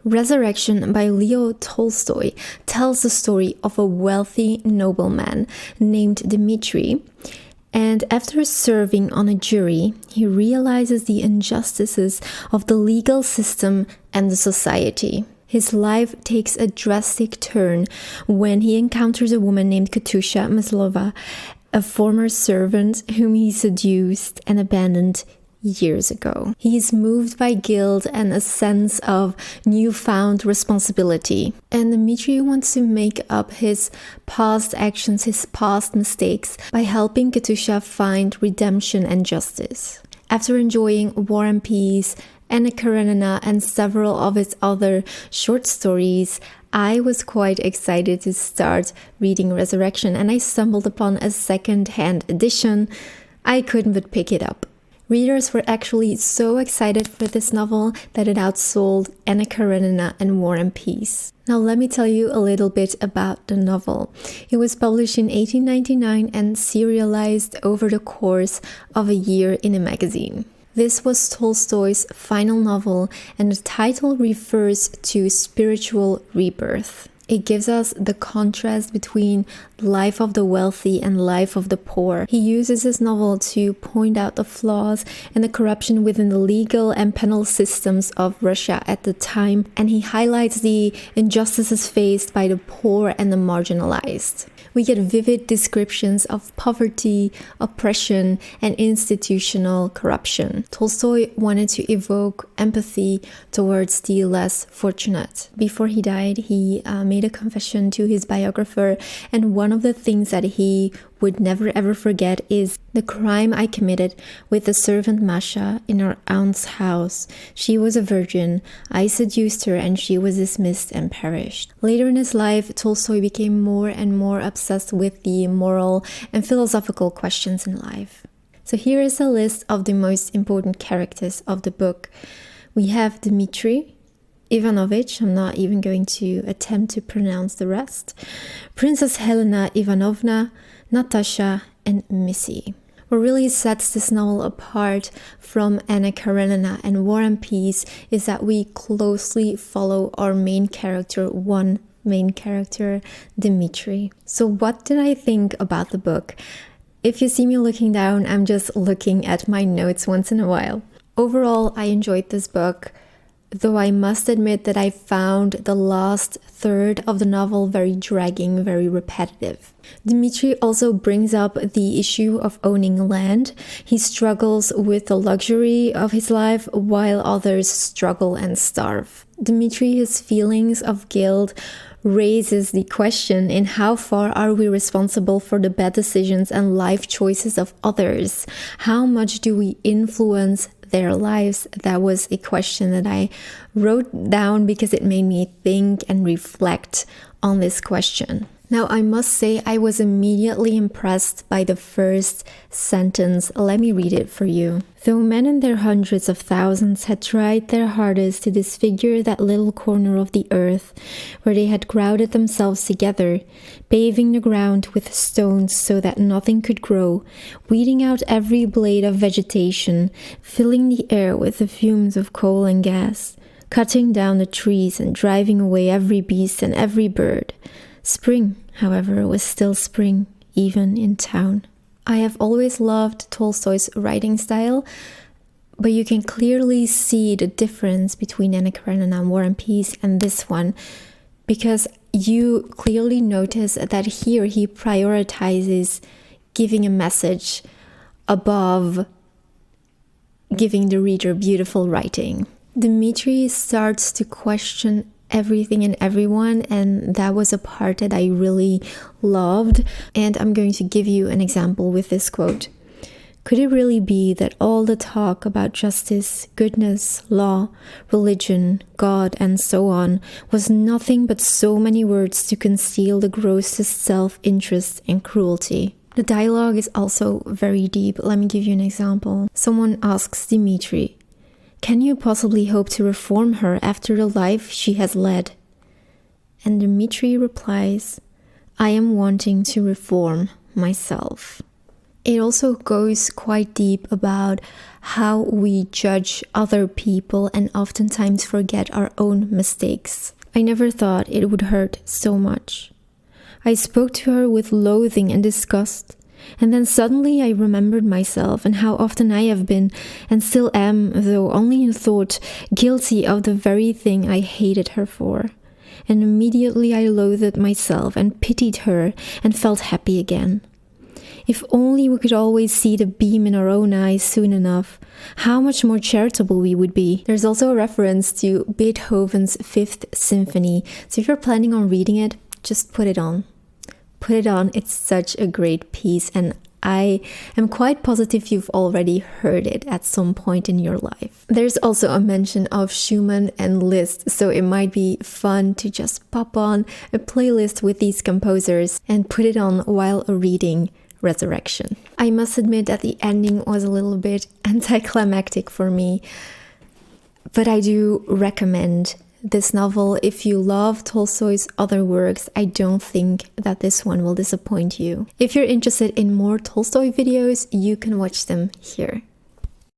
Resurrection by Leo Tolstoy tells the story of a wealthy nobleman named Dmitri, and after serving on a jury, he realizes the injustices of the legal system and the society. His life takes a drastic turn when he encounters a woman named Katusha Maslova, a former servant whom he seduced and abandoned years ago. He is moved by guilt and a sense of newfound responsibility. And Dmitri wants to make up his past actions, his past mistakes, by helping Katusha find redemption and justice. After enjoying War and Peace, Anna Karenina, and several of his other short stories, I was quite excited to start reading Resurrection, and I stumbled upon a second-hand edition. I couldn't but pick it up. Readers were actually so excited for this novel that it outsold Anna Karenina and War and Peace. Now let me tell you a little bit about the novel. It was published in 1899 and serialized over the course of a year in a magazine. This was Tolstoy's final novel, and the title refers to spiritual rebirth. It gives us the contrast between life of the wealthy and life of the poor. He uses his novel to point out the flaws and the corruption within the legal and penal systems of Russia at the time, and he highlights the injustices faced by the poor and the marginalized. We get vivid descriptions of poverty, oppression, and institutional corruption. Tolstoy wanted to evoke empathy towards the less fortunate. Before he died, he made a confession to his biographer, and one of the things that he would never ever forget is the crime I committed with the servant Masha in our aunt's house. She was a virgin. I seduced her and she was dismissed and perished. Later in his life, Tolstoy became more and more obsessed with the moral and philosophical questions in life. So here is a list of the most important characters of the book. We have Dmitri Ivanovich, I'm not even going to attempt to pronounce the rest, Princess Helena Ivanovna, Natasha, and Missy. What really sets this novel apart from Anna Karenina and War and Peace is that we closely follow our main character, one main character, Dmitri. So what did I think about the book? If you see me looking down, I'm just looking at my notes once in a while. Overall, I enjoyed this book, though I must admit that I found the last third of the novel very dragging, very repetitive. Dmitri also brings up the issue of owning land. He struggles with the luxury of his life while others struggle and starve. Dmitri, his feelings of guilt raises the question in how far are we responsible for the bad decisions and life choices of others? How much do we influence their lives? That was a question that I wrote down because it made me think and reflect on this question. Now, I must say I was immediately impressed by the first sentence. Let me read it for you. Though men in their hundreds of thousands had tried their hardest to disfigure that little corner of the earth where they had crowded themselves together, paving the ground with stones so that nothing could grow, weeding out every blade of vegetation, filling the air with the fumes of coal and gas, cutting down the trees and driving away every beast and every bird. Spring, however, was still spring, even in town. I have always loved Tolstoy's writing style, but you can clearly see the difference between Anna Karenina and War and Peace and this one, because you clearly notice that here he prioritizes giving a message above giving the reader beautiful writing. Dmitri starts to question everything and everyone, and that was a part that I really loved, and I'm going to give you an example with this quote. Could it really be that all the talk about justice, goodness, law, religion, God, and so on was nothing but so many words to conceal the grossest self-interest and cruelty? The dialogue is also very deep. Let me give you an example. Someone asks Dmitri, "Can you possibly hope to reform her after the life she has led?" And Dmitri replies, "I am wanting to reform myself." It also goes quite deep about how we judge other people and oftentimes forget our own mistakes. I never thought it would hurt so much. I spoke to her with loathing and disgust, and then suddenly I remembered myself and how often I have been, and still am, though only in thought, guilty of the very thing I hated her for. And immediately I loathed myself and pitied her and felt happy again. If only we could always see the beam in our own eyes soon enough, how much more charitable we would be. There's also a reference to Beethoven's Fifth Symphony, so if you're planning on reading it, just put it on. Put it on, it's such a great piece, and I am quite positive you've already heard it at some point in your life. There's also a mention of Schumann and Liszt, so it might be fun to just pop on a playlist with these composers and put it on while reading Resurrection. I must admit that the ending was a little bit anticlimactic for me, but I do recommend this novel. If you love Tolstoy's other works, I don't think that this one will disappoint you. If you're interested in more Tolstoy videos, you can watch them here.